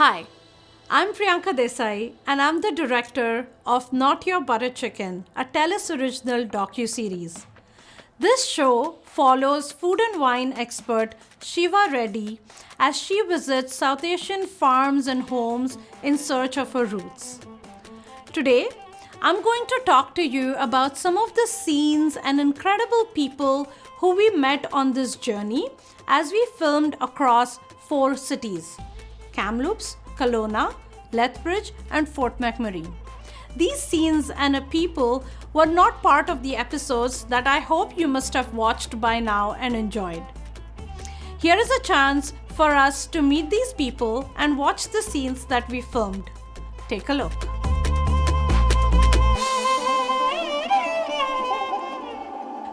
Hi, I'm Priyanka Desai and I'm the director of Not Your Butter Chicken, a TELUS original docu-series. This show follows food and wine expert Shiva Reddy as she visits South Asian farms and homes in search of her roots. Today, I'm going to talk to you about some of the scenes and incredible people who we met on this journey as we filmed across 4 cities: Kamloops, Kelowna, Lethbridge, and Fort McMurray. These scenes and people were not part of the episodes that I hope you must have watched by now and enjoyed. Here is a chance for us to meet these people and watch the scenes that we filmed. Take a look.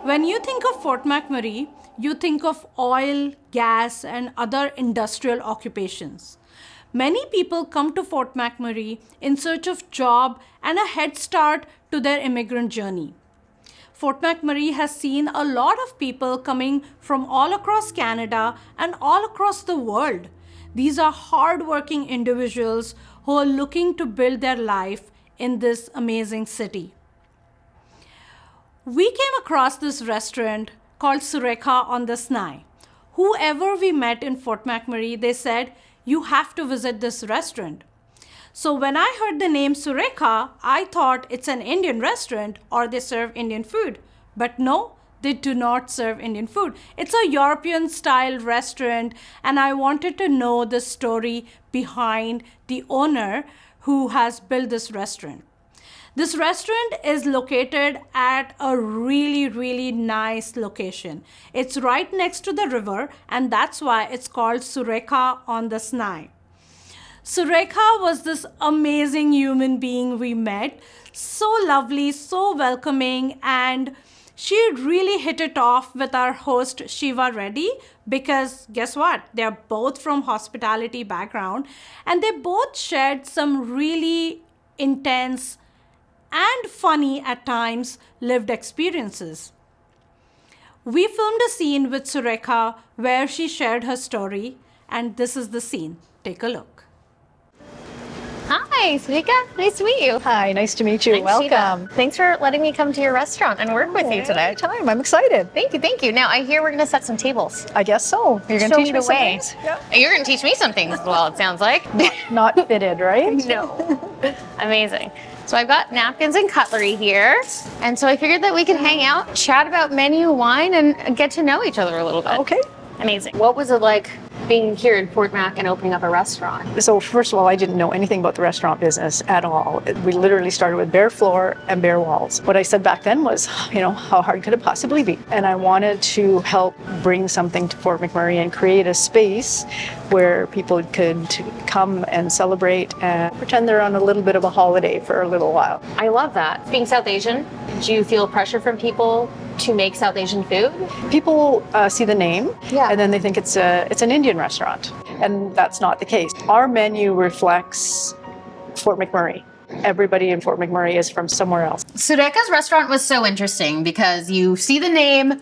When you think of Fort McMurray, you think of oil, gas, and other industrial occupations. Many people come to Fort McMurray in search of job and a head start to their immigrant journey. Fort McMurray has seen a lot of people coming from all across Canada and all across the world. These are hardworking individuals who are looking to build their life in this amazing city. We came across this restaurant called Sureka on the Snai. Whoever we met in Fort McMurray, they said, "You have to visit this restaurant." So when I heard the name Sureka, I thought it's an Indian restaurant or they serve Indian food. But no, they do not serve Indian food. It's a European style restaurant, and I wanted to know the story behind the owner who has built this restaurant. This restaurant is located at a really nice location. It's right next to the river, and that's why it's called Sureka on the Snai. Sureka was this amazing human being we met. So lovely, so welcoming, and she really hit it off with our host Shiva Reddy because guess what? They're both from hospitality background, and they both shared some really intense and funny at times lived experiences. We filmed a scene with Sureka where she shared her story, and this is the scene. Take a look. Hi, Sureka. Nice to meet you. Hi, nice to meet you. I'm Welcome. Shiva. Thanks for letting me come to your restaurant and work with you today. Anytime. I'm excited. Thank you, thank you. Now, I hear we're going to set some tables. I guess so. You're going to Show teach me me the some way. things? Yeah. You're going to teach me some things as well, it sounds like. Not fitted, right? No. Amazing. So I've got napkins and cutlery here. And so I figured that we could hang out, chat about menu, wine, and get to know each other a little bit. Okay. Amazing. What was it like being here in Fort Mac and opening up a restaurant? So first of all, I didn't know anything about the restaurant business at all. We literally started with bare floor and bare walls. What I said back then was, how hard could it possibly be? And I wanted to help bring something to Fort McMurray and create a space where people could come and celebrate and pretend they're on a little bit of a holiday for a little while. I love that. Being South Asian, do you feel pressure from people to make South Asian food? People see the name, and then they think it's an Indian restaurant, and that's not the case. Our menu reflects Fort McMurray. Everybody in Fort McMurray is from somewhere else. Sureka's restaurant was so interesting because you see the name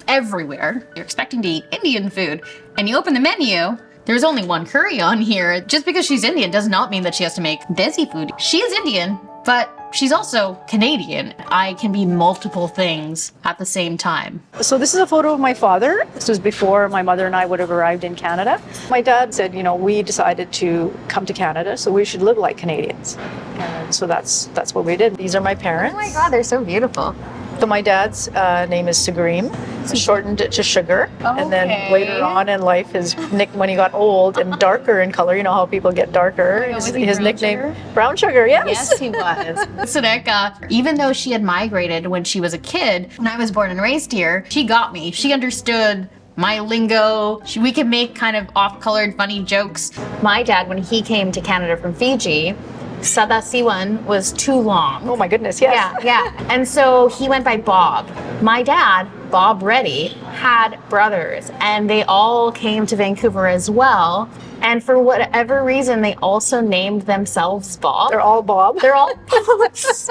everywhere. You're expecting to eat Indian food, and you open the menu. There's only one curry on here. Just because she's Indian does not mean that she has to make desi food. She is Indian, but she's also Canadian. I can be multiple things at the same time. So this is a photo of my father. This was before my mother and I would have arrived in Canada. My dad said, we decided to come to Canada, so we should live like Canadians. And so that's what we did. These are my parents. Oh my God, they're so beautiful. So my dad's name is Sugreem, shortened to Sugar. Okay. And then later on in life, when he got old and darker in color, how people get darker, his nickname, Sugar? Brown Sugar, yes. Yes, he was. Sureka, even though she had migrated when she was a kid, when I was born and raised here, she got me. She understood my lingo. We could make kind of off-colored, funny jokes. My dad, when he came to Canada from Fiji, Sadasiwan was too long. Oh my goodness, yes. Yeah. And so he went by Bob. My dad Bob Reddy, had brothers, and they all came to Vancouver as well. And for whatever reason, they also named themselves Bob. They're all Bob. They're all Bobs.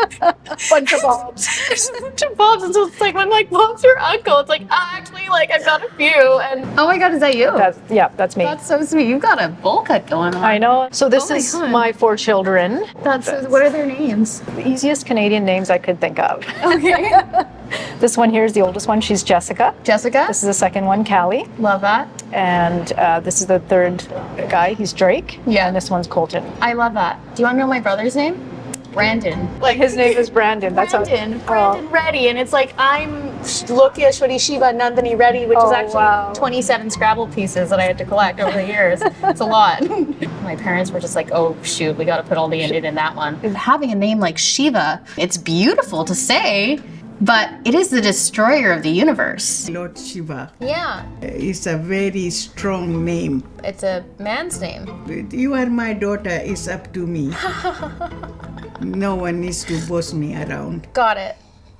Bunch of Bobs. There's a bunch of Bobs, and so it's like, when like, Bob's your uncle, it's like, actually, like, I've got a few. And oh my God, is that you? That's me. That's so sweet. You've got a bowl cut going on. I know. So this Oh my is God. my 4 children. What are their names? The easiest Canadian names I could think of. Okay. This one here is the oldest one. She's Jessica. Jessica. This is the second one, Callie. Love that. And this is the third guy. He's Drake. Yeah. And this one's Colton. I love that. Do you want to know my brother's name? Brandon. Like his name is Brandon. Brandon Reddy, and it's like, I'm Lokeshwari Shiva Nandini Reddy, which is actually 27 Scrabble pieces that I had to collect over the years. It's a lot. My parents were just like, oh shoot, we got to put all the Indian in that one. Having a name like Shiva, it's beautiful to say, but it is the destroyer of the universe. Lord Shiva Yeah, is a very strong name. it's a man's name. You are my daughter, it's up to me. No one needs to boss me around. Got it.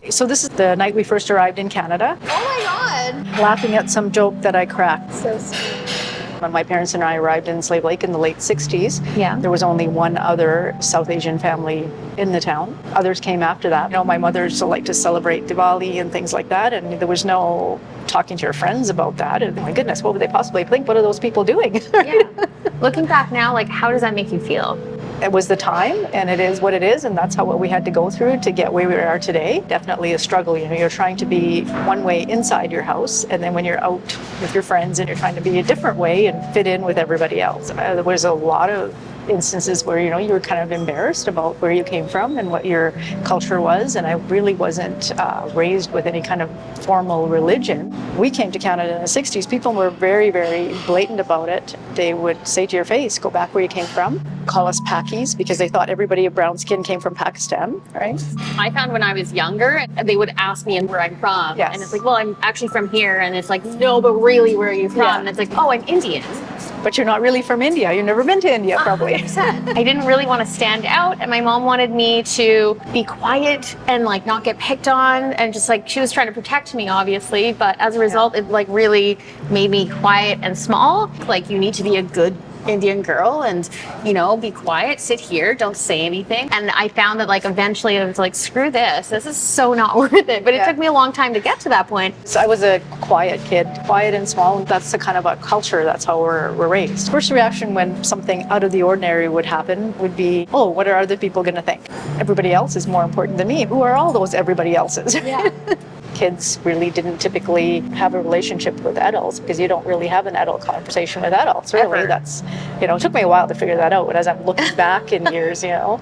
So this is the night we first arrived in Canada. Oh my God. Laughing at some joke that I cracked. So sweet. When my parents and I arrived in Slave Lake in the late 60s, Yeah. there was only one other South Asian family in the town. Others came after that. You know, my mother used to like to celebrate Diwali and things like that, and there was no talking to her friends about that. And my goodness, what would they possibly think? What are those people doing? Yeah. Looking back now, like, how does that make you feel? It was the time, and it is what it is, and that's how what we had to go through to get where we are today. Definitely a struggle. You know, you're trying to be one way inside your house, and then when you're out with your friends and you're trying to be a different way and fit in with everybody else. There was a lot of instances where, you know, you were kind of embarrassed about where you came from and what your culture was, and I really wasn't raised with any kind of formal religion. We came to Canada in the 60s. People were very, very blatant about it. They would say to your face, go back where you came from, call us Pakis, because they thought everybody of brown skin came from Pakistan, right? I found when I was younger, they would ask me where I'm from. Yes. And it's like, well, I'm actually from here. And it's like, no, but really, where are you from? Yeah. And it's like, oh, I'm Indian. But you're not really from India. You've never been to India, probably. 100%. I didn't really want to stand out, and my mom wanted me to be quiet and like not get picked on, and just like, she was trying to protect me, obviously, but as a result, it like really made me quiet and small. Like, you need to be a good Indian girl and, you know, be quiet, sit here, don't say anything. And I found that like eventually I was like, screw this is so not worth it. But it took me a long time to get to that point. So I was a quiet kid, quiet and small. That's the kind of a culture, that's how we're raised. First reaction when something out of the ordinary would happen would be, oh, what are other people going to think? Everybody else is more important than me. Who are all those everybody else's? Yeah. Kids really didn't typically have a relationship with adults because you don't really have an adult conversation with adults, really. Ever. That's, you know, it took me a while to figure that out. But as I'm looking back in years, you know,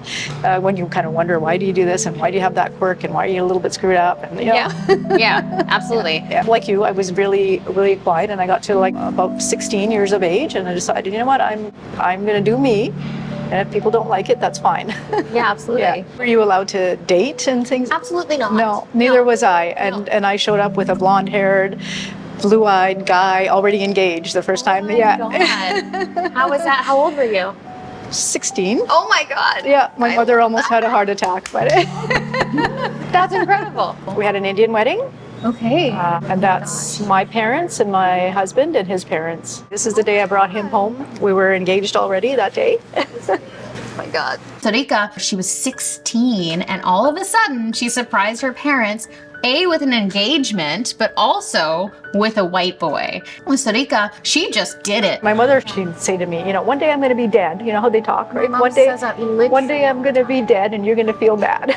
when you kind of wonder, why do you do this and why do you have that quirk and why are you a little bit screwed up? And, you know, Yeah, absolutely. yeah. Like you, I was really, really quiet, and I got to like about 16 years of age, and I decided, you know what, I'm going to do me. And if people don't like it, that's fine. Yeah, absolutely. Yeah. Were you allowed to date and things? Absolutely not. No, neither was I. And I showed up with a blonde-haired, blue-eyed guy already engaged the first time. Oh my Yeah. God. How was that? How old were you? 16. Oh my God. Yeah, my mother almost had a heart attack, but That's incredible. we had an Indian wedding. Okay. And that's my parents and my husband and his parents. This is the day I brought him home. We were engaged already that day. Oh my God. Sarika, she was 16, and all of a sudden she surprised her parents, A, with an engagement, but also with a white boy. With Sarika, she just did it. My mother, she'd say to me, you know, one day I'm going to be dead. You know how they talk, right? mom One day, says that literally. one day I'm going to be dead and you're going to feel bad.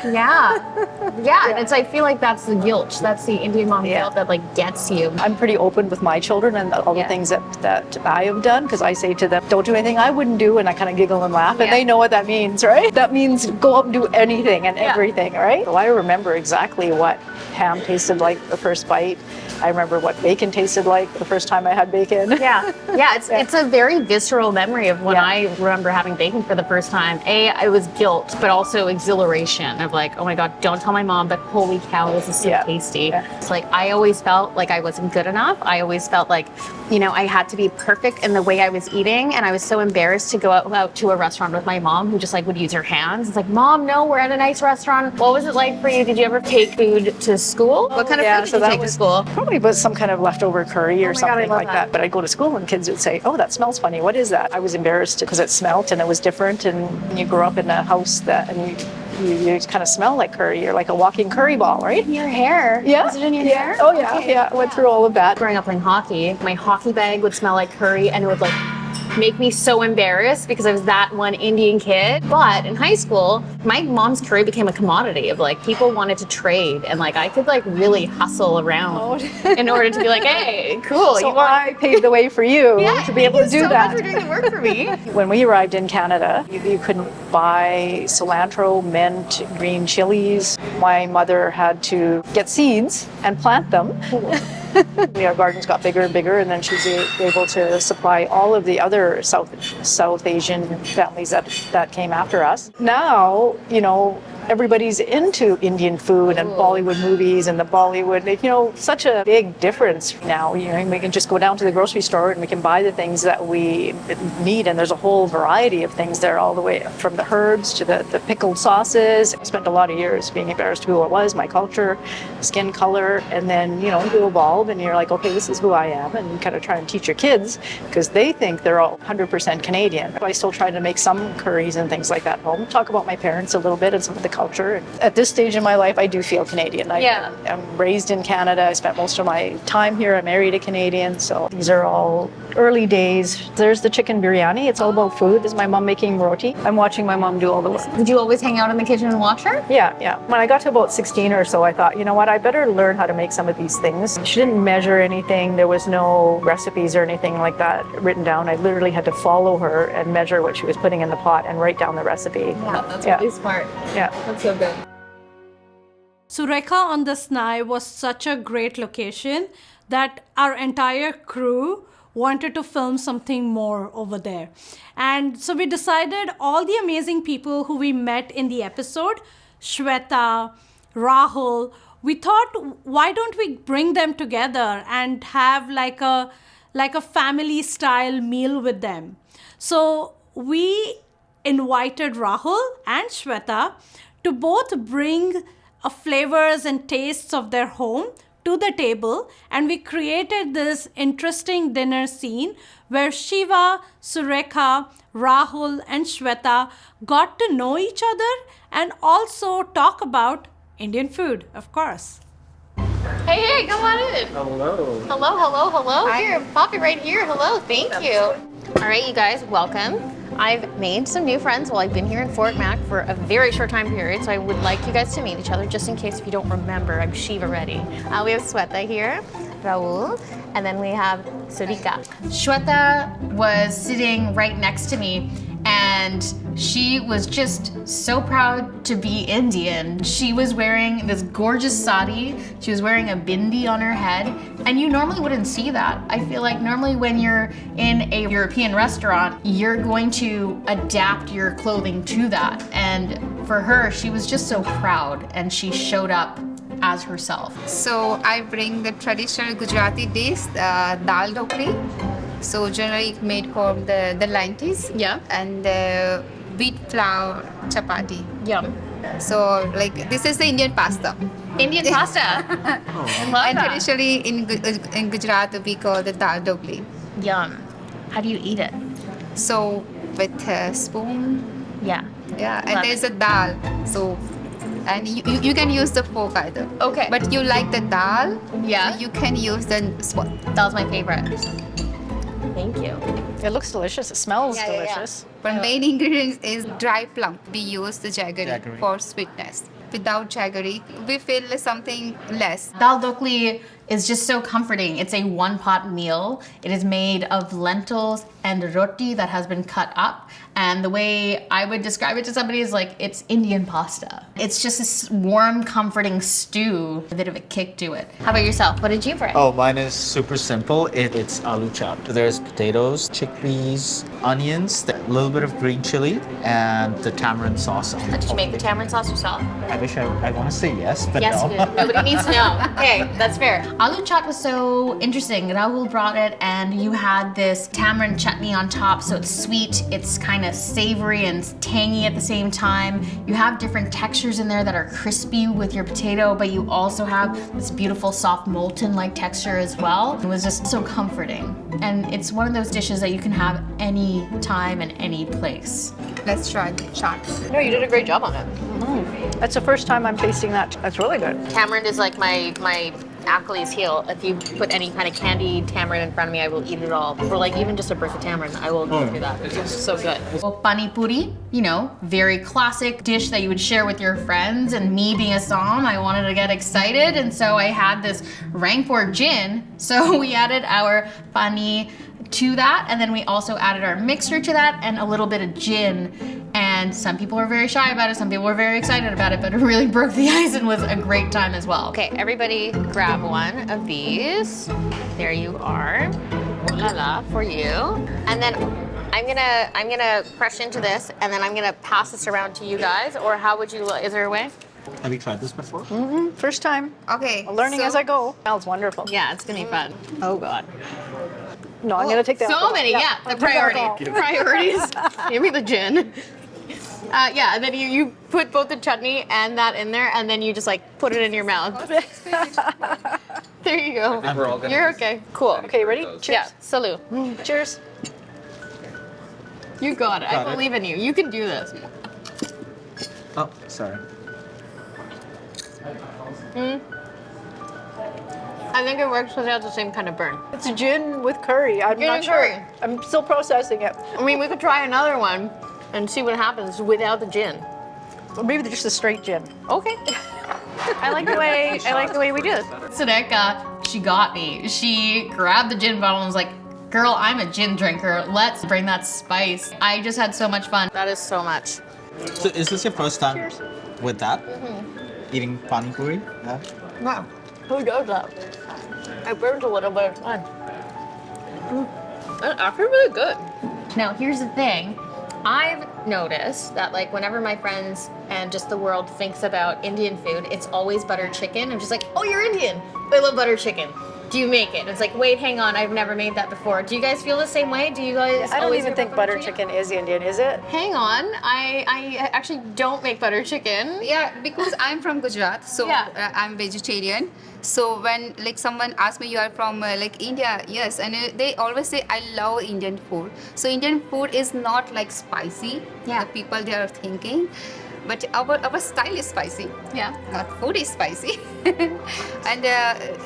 Yeah, and it's, I feel like that's the guilt. That's the Indian mom Yeah. guilt that like gets you. I'm pretty open with my children and all the Yeah. things that I have done, because I say to them, don't do anything I wouldn't do, and I kind of giggle and laugh, and Yeah. they know what that means, right? That means go out and do anything and Yeah. everything, right? So I remember exactly what ham tasted like the first bite. I remember what bacon tasted like the first time I had bacon. Yeah, it's a very visceral memory of when Yeah. I remember having bacon for the first time. It was guilt, but also exhilaration of like, oh my God, don't tell my mom, but holy cow, this is so Yeah. tasty. Yeah. It's like, I always felt like I wasn't good enough. I always felt like, you know, I had to be perfect in the way I was eating. And I was so embarrassed to go out to a restaurant with my mom, who just like would use her hands. It's like, Mom, no, we're at a nice restaurant. What was it like for you? Did you ever take food to school? What kind of food did you take to school? Probably was some kind of leftover curry or my God, I something love like that. that. But I'd go to school and kids would say, "Oh, that smells funny. What is that?" I was embarrassed because it smelled and it was different. And you grew up in a house that, and you kind of smell like curry. You're like a walking curry ball, right? Your hair. Yeah. Was it in your hair? Oh yeah, yeah. I went through all of that. Growing up playing hockey, my hockey bag would smell like curry and it would like make me so embarrassed because I was that one Indian kid. But in high school, my mom's curry became a commodity of like people wanted to trade and like I could like really hustle around in order to be like, hey, cool. So I paved the way for you to be able to do so that. much for doing the work for me. When we arrived in Canada, you couldn't buy cilantro, mint, green chilies. My mother had to get seeds and plant them. Our gardens got bigger and bigger, and then she was able to supply all of the other South Asian families that came after us. Now, everybody's into Indian food and Bollywood movies and the Bollywood, such a big difference now. We can just go down to the grocery store and we can buy the things that we need, and there's a whole variety of things there, all the way from the herbs to the pickled sauces. I spent a lot of years being embarrassed who I was, my culture, skin color, and then, you evolve and you're like, okay, this is who I am, and you kind of try and teach your kids because they think they're all 100% Canadian. I still try to make some curries and things like that at home. Talk about my parents a little bit and some of the culture. At this stage in my life, I do feel Canadian. I'm raised in Canada. I spent most of my time here. I married a Canadian. So these are all early days. There's the chicken biryani. It's all about food. This is my mom making roti. I'm watching my mom do all the work. Did you always hang out in the kitchen and watch her? Yeah. When I got to about 16 or so, I thought, you know what, I better learn how to make some of these things. She didn't measure anything. There was no recipes or anything like that written down. I literally had to follow her and measure what she was putting in the pot and write down the recipe. Yeah, that's really smart. Yeah. That's so good. Surekha on the Snai was such a great location that our entire crew wanted to film something more over there. And so we decided all the amazing people who we met in the episode, Shweta, Rahul, we thought, why don't we bring them together and have like a family style meal with them? So we invited Rahul and Shweta to both bring flavors and tastes of their home to the table, and we created this interesting dinner scene where Shiva, Surekha, Rahul and Shweta got to know each other and also talk about Indian food, of course. Hey, come on in. Hello. Hello. Here, pop it right here. Hello, thank you. All right, you guys, welcome. I've made some new friends while I've been here in Fort Mac for a very short time period, so I would like you guys to meet each other, just in case if you don't remember. I'm Shiva Reddy. We have Shweta here, Rahul, and then we have Surika. Shweta was sitting right next to me, and she was just so proud to be Indian. She was wearing this gorgeous sari. She was wearing a bindi on her head. And you normally wouldn't see that. I feel like normally when you're in a European restaurant, you're going to adapt your clothing to that. And for her, she was just so proud and she showed up as herself. So I bring the traditional Gujarati dish, dal dhokli. So generally made from the lentils, and the wheat flour chapati. Yum. So like this is the Indian pasta. Indian pasta. I love And that. traditionally in Gujarat we call the dal dhokli. Yum. How do you eat it? So with a spoon, Yeah. and Love there's a dal. So and you can use the fork either. Okay. But you like the dal? Yeah. You can use the spoon. That was my favorite. Thank you. It looks delicious. It smells delicious. But main ingredient is dry plum. We use the jaggery Jaggery. for sweetness. Without jaggery, we feel something less. Dal dhokli is just so comforting. It's a one-pot meal. It is made of lentils and roti that has been cut up. And the way I would describe it to somebody is like it's Indian pasta. It's just this warm, comforting stew, a bit of a kick to it. How about yourself? What did you bring? Oh, mine is super simple. It's aloo chop. There's potatoes, chickpeas, onions, a little bit of green chili, and the tamarind sauce. Did you make the tamarind sauce yourself? I wish I want to say yes, but Yes, no. you did. Nobody needs to know. Okay, that's fair. Aloo chaat was so interesting. Rahul brought it and you had this tamarind chutney on top, so it's sweet, it's kind of savory and tangy at the same time. You have different textures in there that are crispy with your potato, but you also have this beautiful soft molten-like texture as well. It was just so comforting. And it's one of those dishes that you can have any time and any place. Let's try the chaat. No, you did a great job on it. That's the first time I'm tasting that. That's really good. Tamarind is like my Achilles heel. If you put any kind of candied tamarind in front of me, I will eat it all. Or like even just a brick of tamarind, I will go through that. It's so good. Well, pani puri, you know, very classic dish that you would share with your friends. And me being a Som, I wanted to get excited. And so I had this Rangpur gin. So we added our pani to that. And then we also added our mixture to that and a little bit of gin. And some people were very shy about it, some people were very excited about it, but it really broke the ice and was a great time as well. Okay, everybody grab one of these. There you are. Ooh la la for you. And then I'm gonna crush into this and then I'm gonna pass this around to you guys, or how would you, is there a way? Have you tried this before? First time. Okay. Learning so- as I go. Smells wonderful. Yeah, it's gonna be fun. Oh God. No, I'm gonna take that. So many, yeah, I'll the take that priority. alcohol. Priorities. Give me the gin. Yeah, and then you put both the chutney and that in there, and then you just like put it in your mouth. There you go. And we're all gonna You're okay. Cool. Okay, ready? Cheers. Yeah, salute. Cheers. You got it. I Got it. believe in you. You can do this. Oh, sorry. I think it works because it has the same kind of burn. It's gin with curry. I'm Gin not and sure. curry. I'm still processing it. I mean, we could try another one and see what happens without the gin. Or maybe just a straight gin. Okay. I like the way we do this. Sureka, she got me. She grabbed the gin bottle and was like, girl, I'm a gin drinker. Let's bring that spice. I just had so much fun. That is so much. So is this your first time with that? Eating pani puri? Yeah. Wow. Who does that? I burned a little bit of time. That's actually really good. Now, here's the thing. I've noticed that like whenever my friends and just the world thinks about Indian food, it's always butter chicken. I'm just like, oh, you're Indian. I love butter chicken. Do you make it? It's like, wait, hang on, I've never made that before. Do you guys feel the same way? Do you guys? I don't always even hear think about butter chicken is Indian, is it? Hang on, I actually don't make butter chicken. Yeah, because I'm from Gujarat, so Yeah. I'm vegetarian. So when like someone asks me you are from like India, yes, and they always say I love Indian food. So Indian food is not like spicy. Yeah. The people they are thinking, but our style is spicy. Yeah. Not food is spicy, and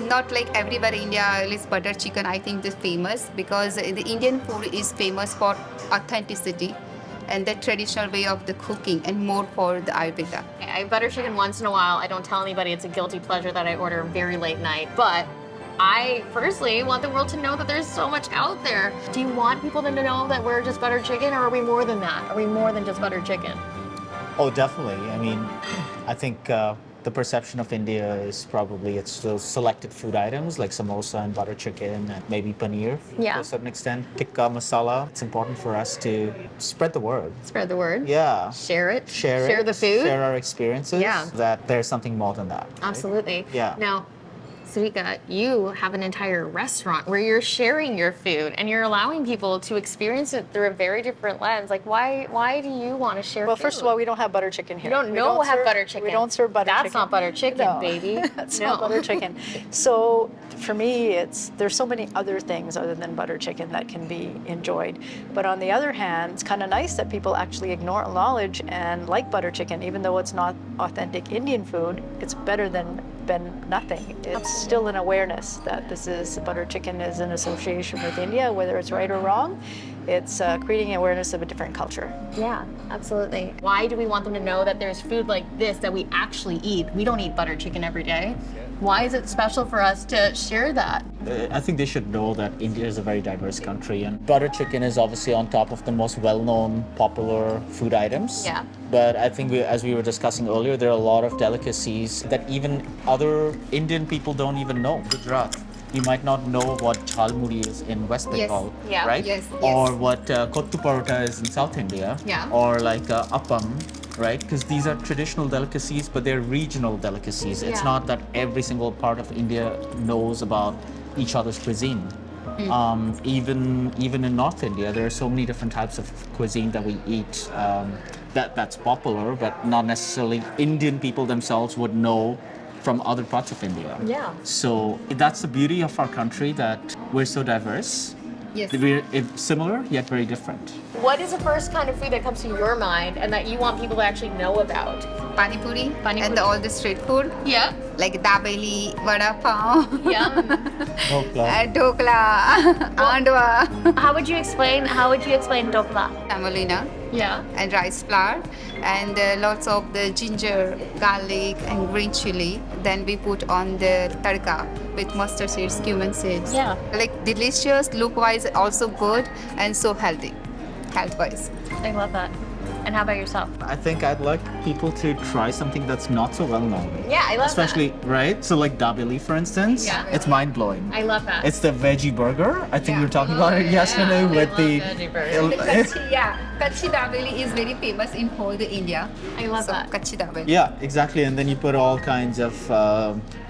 not like everywhere India is butter chicken. I think is famous because the Indian food is famous for authenticity and the traditional way of the cooking, and more for the Ayurveda. I have butter chicken once in a while. I don't tell anybody. It's a guilty pleasure that I order very late night. But I personally want the world to know that there's so much out there. Do you want people to know that we're just butter chicken, or are we more than that? Are we more than just butter chicken? Oh, definitely. I mean, I think the perception of India is probably it's those selected food items like samosa and butter chicken and maybe paneer Yeah. to a certain extent. Tikka masala. It's important for us to spread the word. Spread the word. Yeah. Share it. Share Share it, the food. Share our experiences. Yeah. That there's something more than that. right? Absolutely. Yeah. Now, Sarika, you have an entire restaurant where you're sharing your food and you're allowing people to experience it through a very different lens. Like, why do you want to share Well, food? first of all, we don't have butter chicken here. You don't We know have serve- butter chicken. We don't serve butter chicken. That's not butter chicken, No. baby. That's No. not butter chicken. So for me, there's so many other things other than butter chicken that can be enjoyed. But on the other hand, it's kind of nice that people actually acknowledge and like butter chicken, even though it's not authentic Indian food. It's better than nothing. It's still an awareness that butter chicken is an association with India, whether it's right or wrong. It's creating awareness of a different culture. Yeah, absolutely. Why do we want them to know that there's food like this that we actually eat? We don't eat butter chicken every day. Why is it special for us to share that? I think they should know that India is a very diverse country, and butter chicken is obviously on top of the most well-known, popular food items. Yeah. But I think, as we were discussing earlier, there are a lot of delicacies that even other Indian people don't even know. Gujarat, you might not know what jhalmuri is in West Yes. Bengal, Yeah. right? Yes, yes. Or what kottu parota is in South India. Yeah. Or like appam right? Because these are traditional delicacies, but they're regional delicacies. It's Yeah. not that every single part of India knows about each other's cuisine. Even in North India, there are so many different types of cuisine that we eat that's popular, but not necessarily Indian people themselves would know from other parts of India. Yeah. So that's the beauty of our country, that we're so diverse. Yes. We're similar yet very different. What is the first kind of food that comes to your mind and that you want people to actually know about? Pani puri, Pani and puri. all the street food Yeah. like dabeli, vada pav, Yum. dokla, andwa, How would you explain dokla? semolina, Yeah. and rice flour, and lots of the ginger, garlic, and green chili. Then we put on the tadka with mustard seeds, cumin seeds. Yeah. Like delicious, look-wise also good, and so healthy, health-wise. I love that. And how about yourself? I think I'd like people to try something that's not so well known. Yeah, I love Especially, right? So like dabeli, for instance, Yeah. it's mind-blowing. I love that. It's the veggie burger. I think we were talking about it yeah. yesterday I with love the... veggie burgers. Kachi dabeli is very famous in whole the India. I love So that. kachi dabeli. Yeah, exactly. And then you put all kinds of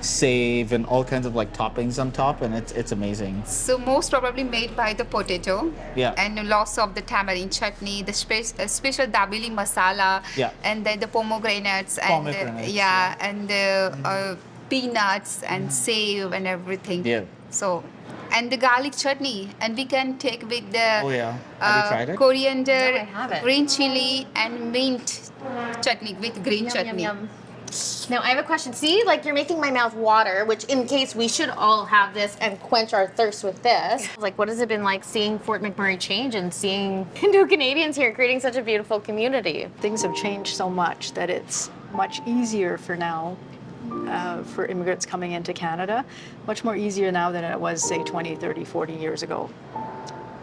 save and all kinds of like toppings on top, and it's amazing. So most probably made by the potato. Yeah. And lots of the tamarind chutney, the special dabeli masala. Yeah. And then the pomegranates and and the peanuts and save and everything. Yeah. So, and the garlic chutney, and we can take with the Oh yeah. Have you tried it? coriander, No, I haven't. green chili, and mint chutney with green chutney. Now I have a question. See, like you're making my mouth water, which in case we should all have this and quench our thirst with this. Like, what has it been like seeing Fort McMurray change and seeing Indo-Canadians here creating such a beautiful community? Things have changed so much that it's much easier for now for immigrants coming into Canada, much more easier now than it was, say, 20, 30, 40 years ago.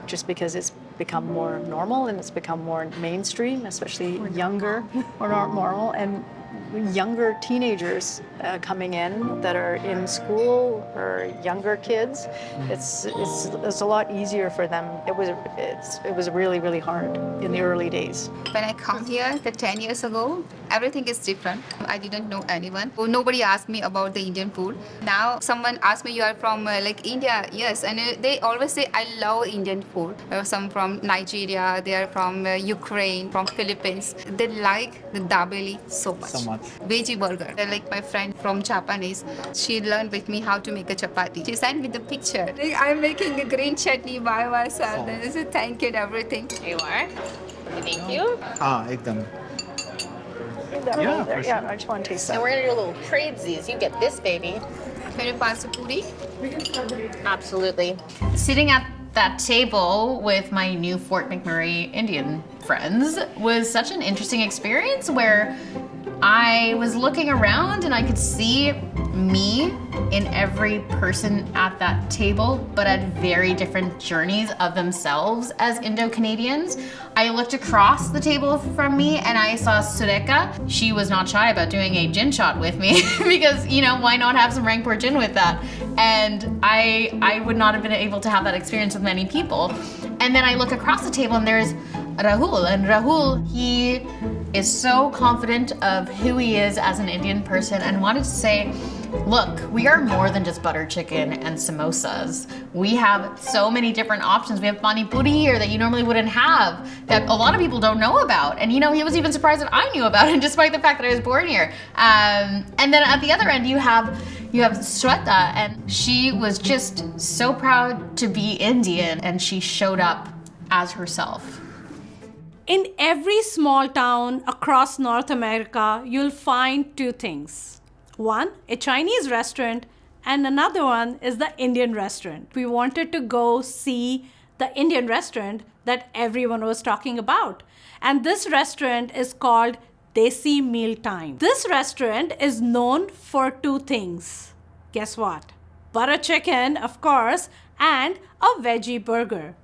Just because it's become more normal and it's become more mainstream, especially younger, or normal, and younger teenagers coming in that are in school or younger kids. It's a lot easier for them. It was really hard in the early days. When I come here, 10 years ago, everything is different. I didn't know anyone. Nobody asked me about the Indian food. Now someone asked me, you are from like India? Yes, and they always say, I love Indian food. Some from Nigeria, they are from Ukraine, from Philippines. They like the dabeli so much. So much. Veggie burger. They're like my friend from Japanese. She learned with me how to make a chapati. She sent me the picture. Like, I'm making a green chutney by myself. And I said thank you and everything. You are? Thank you. Ekdam. Yeah, for Yeah, sure. I just want to taste And that. we're gonna do a little tradesies. You get this, baby. Mere paas puri. Absolutely. Sitting at that table with my new Fort McMurray Indian friends was such an interesting experience where I was looking around and I could see me in every person at that table, but at very different journeys of themselves as Indo-Canadians. I looked across the table from me and I saw Sureka. She was not shy about doing a gin shot with me because, you know, why not have some Rangpur gin with that? And I would not have been able to have that experience with many people. And then I look across the table and there's Rahul. And Rahul, he is so confident of who he is as an Indian person and wanted to say, look, we are more than just butter chicken and samosas. We have so many different options. We have pani puri here that you normally wouldn't have, that a lot of people don't know about. And you know, he was even surprised that I knew about it, despite the fact that I was born here. And then at the other end, you have Shweta, and she was just so proud to be Indian, and she showed up as herself. In every small town across North America, you'll find two things. One, a Chinese restaurant, and another one is the Indian restaurant. We wanted to go see the Indian restaurant that everyone was talking about. And this restaurant is called Desi Meal Time. This restaurant is known for two things. Guess what? Butter chicken, of course, and a veggie burger.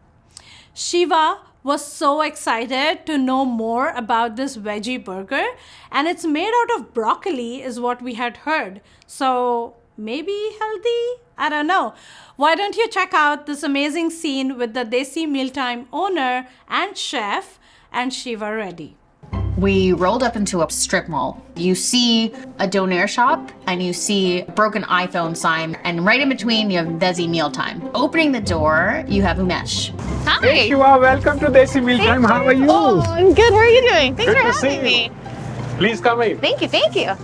Shiva was so excited to know more about this veggie burger, and it's made out of broccoli is what we had heard. So maybe healthy? I don't know. Why don't you check out this amazing scene with the Desi Mealtime owner and chef and Shiva Reddy. we rolled up into a strip mall. You see a donair shop and you see a broken iPhone sign, and right in between you have Desi Mealtime. Opening the door, you have Umesh. Hi. Hey Shiva, welcome to Desi Mealtime. How are you? Oh, I'm good. How are you doing? Thanks Good for to see having me. Please come in. Thank you, thank you.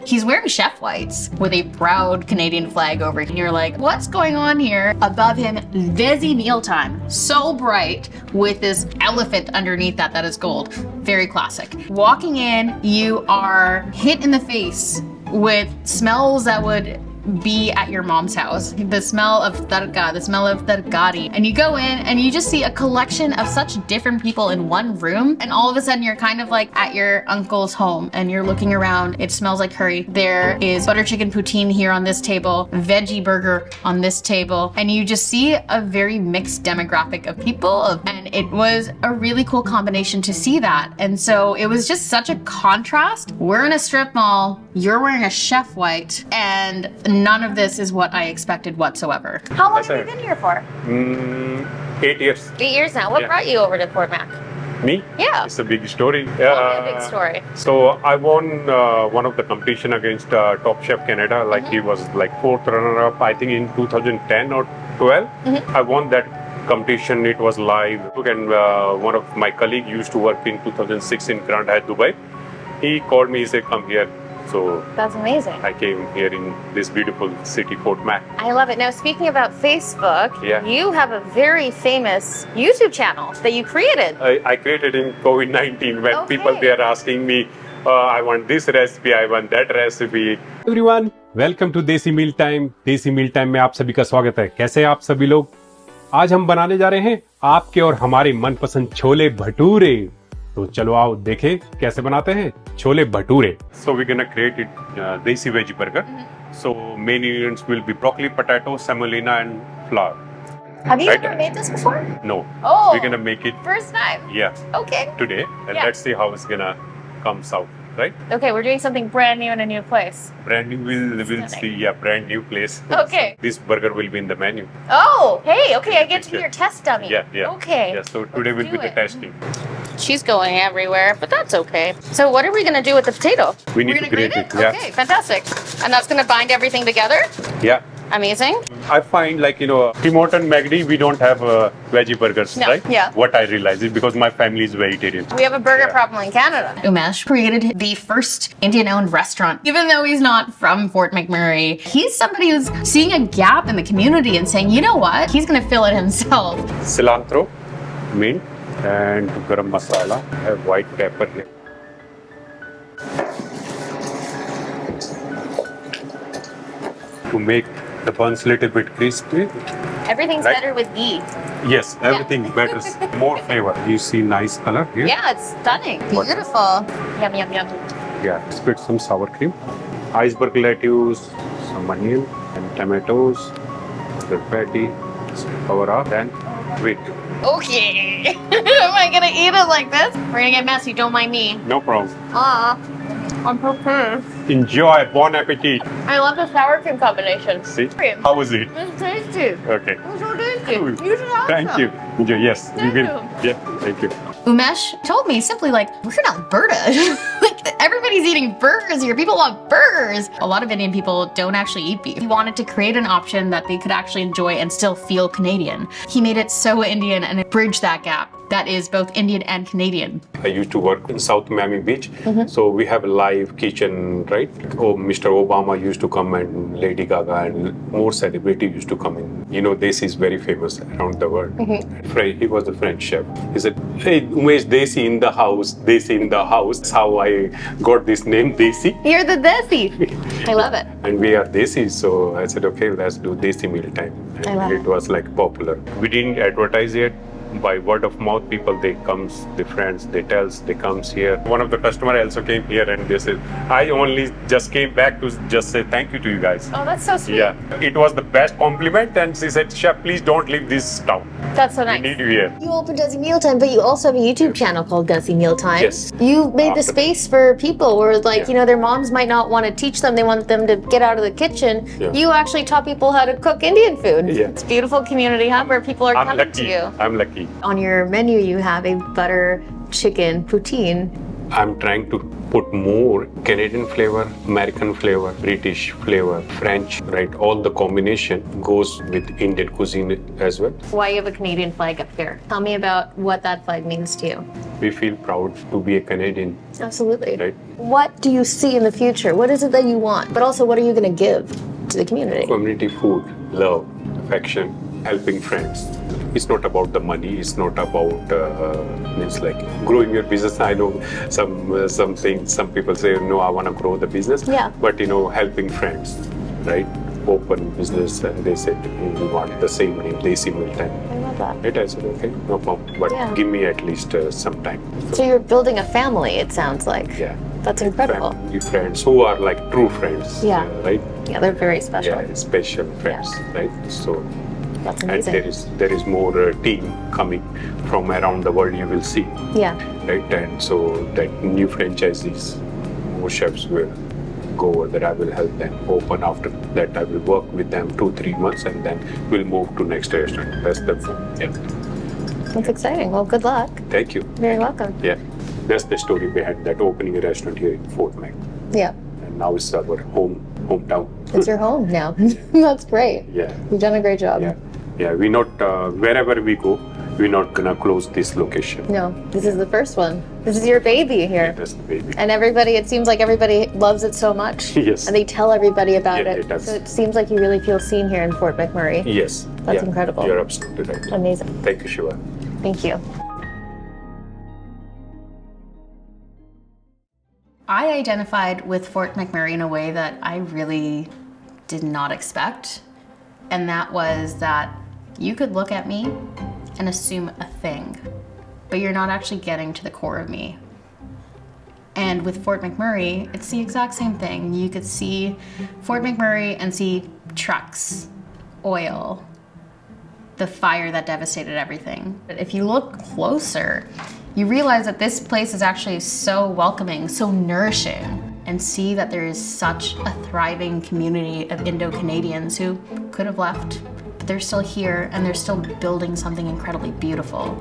He's wearing chef whites with a proud Canadian flag over here. And you're like, what's going on here? Above him, Desi Mealtime. So bright with this elephant underneath that is gold. Very classic. Walking in, you are hit in the face with smells that would be at your mom's house. The smell of tadka, the smell of tarkari. And you go in and you just see a collection of such different people in one room. And all of a sudden you're kind of like at your uncle's home and you're looking around. It smells like curry. There is butter chicken poutine here on this table, veggie burger on this table. And you just see a very mixed demographic of people. And it was a really cool combination to see that. And so it was just such a contrast. We're in a strip mall, you're wearing a chef white, and none of this is what I expected whatsoever. How long have you been here for? 8 years. 8 years now. What Yeah. brought you over to Fort Mac? Me? Yeah. It's a big story. Tell me a big story. So I won one of the competition against Top Chef Canada. Like he was like 4th runner-up, I think in 2010 or 12. I won that competition. It was live. And one of my colleagues used to work in 2006 in Grand Hyatt, Dubai. He called me, he said, come here. So That's amazing. I came here in this beautiful city, Fort Mac. I love it. Now, speaking about Facebook, Yeah. you have a very famous YouTube channel that you created. I created in COVID-19 when Okay. people were asking me, I want this recipe, I want that recipe. Everyone welcome to desi meal time. देसी meal time में आप सभी का स्वागत है। कैसे हैं आप सभी लोग? आज हम बनाने जा रहे हैं आपके और हमारे मनपसंद छोले भटूरे। तो चलो आओ देखें कैसे बनाते हैं chole bhature. So we're gonna create it desi veggie burger. So main ingredients will be broccoli, potato, semolina, and flour. Have you Right. ever made this before? No, Oh. we're gonna make it First time. Okay. today, and Yeah. let's see how it's gonna comes out. Right? Okay, we're doing something brand new in a new place. Brand new. We'll see. Yeah, brand new place. Okay. This burger will be in the menu. Oh, hey, okay, I get to be your test dummy. Yeah. Okay. Yeah. So today will do be the it. testing. She's going everywhere, but that's okay. So what are we going to do with the potato? We need We're to gonna grate grate it. Yeah. Okay, fantastic. And that's going to bind everything together? Yeah. Amazing. I find like, Tim Horton, McD, we don't have veggie burgers, No, right? yeah. What I realize is because my family is vegetarian. We have a burger Yeah. problem in Canada. Umesh created the first Indian-owned restaurant. Even though he's not from Fort McMurray, he's somebody who's seeing a gap in the community and saying, you know what, he's gonna fill it himself. Cilantro, mint, and garam masala. I have white pepper here. To make the buns little bit crispy. Everything's Right. better with ghee. Yes, everything better, more flavor. You see nice color here. Yeah, it's stunning. Beautiful. Yum, yum, yum. Yeah, split some sour cream, iceberg lettuce, some onion and tomatoes, the patty, cover up and wait. Okay. Am I going to eat it like this? We're going to get messy. Don't mind me. No problem. I'm prepared. Enjoy. Bon appetit. I love the sour cream combination. See? Cream. How was it? It's tasty. Okay. It's so tasty. Cool. You should have Thank some. you. Enjoy. Yes, we Thank will. you. Yeah, thank you. Umesh told me simply like, we're in Alberta. Like everybody's eating burgers here. People love burgers. A lot of Indian people don't actually eat beef. He wanted to create an option that they could actually enjoy and still feel Canadian. He made it so Indian and it bridged that gap. That is both Indian and Canadian. I used to work in South Miami Beach, so we have a live kitchen, right? Oh, Mr. Obama used to come and Lady Gaga and more celebrity used to come in. Desi is very famous around the world. He was a French chef. He said, hey, Umesh, Desi in the house, Desi in the house. That's how I got this name, Desi. You're the desi. I love it. And we are Desi, so I said, okay, let's do Desi meal time. I love And it was like popular. We didn't advertise yet. By word of mouth, people, they comes, the friends, they tells, they comes here. One of the customer also came here and they said, I only just came back to just say thank you to you guys. Oh, that's so sweet. Yeah, it was the best compliment and she said, Chef, please don't leave this town. That's so We nice. need you here. You opened Desi Mealtime, but you also have a YouTube channel called Desi Mealtime. Yes. You made the After- space for people where, like, Yeah. their moms might not want to teach them. They want them to get out of the kitchen. Yeah. You actually taught people how to cook Indian food. Yeah. It's a beautiful community hub where people are I'm coming to lucky. you. I'm lucky. On your menu, you have a butter chicken poutine I'm trying to put more Canadian flavor, American flavor, British flavor, French, right? All the combination goes with Indian cuisine as well. Why you have a Canadian flag up here? Tell me about what that flag means to you. We feel proud to be a Canadian, Absolutely. right? What do you see in the future? What is it that you want? But also, what are you going to give to the community? Community food, love, affection, helping friends. It's not about the money. It's not about means like growing your business. I know some things. Some people say, no, I want to grow the business. Yeah. But helping friends, right? Open business, and they said we want the same name, Desi Meal Time. I love that. Right? I said okay, no problem. But Yeah. give me at least some time. So you're building a family, it sounds like. Yeah. That's incredible. Family, friends who are like true friends. Yeah. Right. Yeah, they're very special. Yeah, special friends, right? So. That's And amazing. there is more team coming from around the world. You will see, Yeah. right? And so that new franchisees, more chefs will go over there. I will help them open. After that, I will work with them 2-3 months, and then we'll move to next restaurant. That's the yeah. That's exciting. Well, good luck. Thank you. You're very welcome. Yeah, that's the story behind that opening a restaurant here in Fort Mac, Yeah. and now it's our hometown. It's your home now. That's great. Yeah. You've done a great job. Yeah, yeah. We not wherever we go, we're not gonna close this location. No, this is the first one. This is your baby here. That's the baby. And everybody, it seems like everybody loves it so much. Yes. And they tell everybody about Yeah, it. it does. So it seems like you really feel seen here in Fort McMurray. Yes. That's yeah, incredible. You're absolutely right. Amazing. Thank you, Shiva. Thank you. I identified with Fort McMurray in a way that I really did not expect. And that was that you could look at me and assume a thing, but you're not actually getting to the core of me. And with Fort McMurray, it's the exact same thing. You could see Fort McMurray and see trucks, oil, the fire that devastated everything. But if you look closer, you realize that this place is actually so welcoming, so nourishing, and see that there is such a thriving community of Indo-Canadians who could have left, but they're still here and they're still building something incredibly beautiful.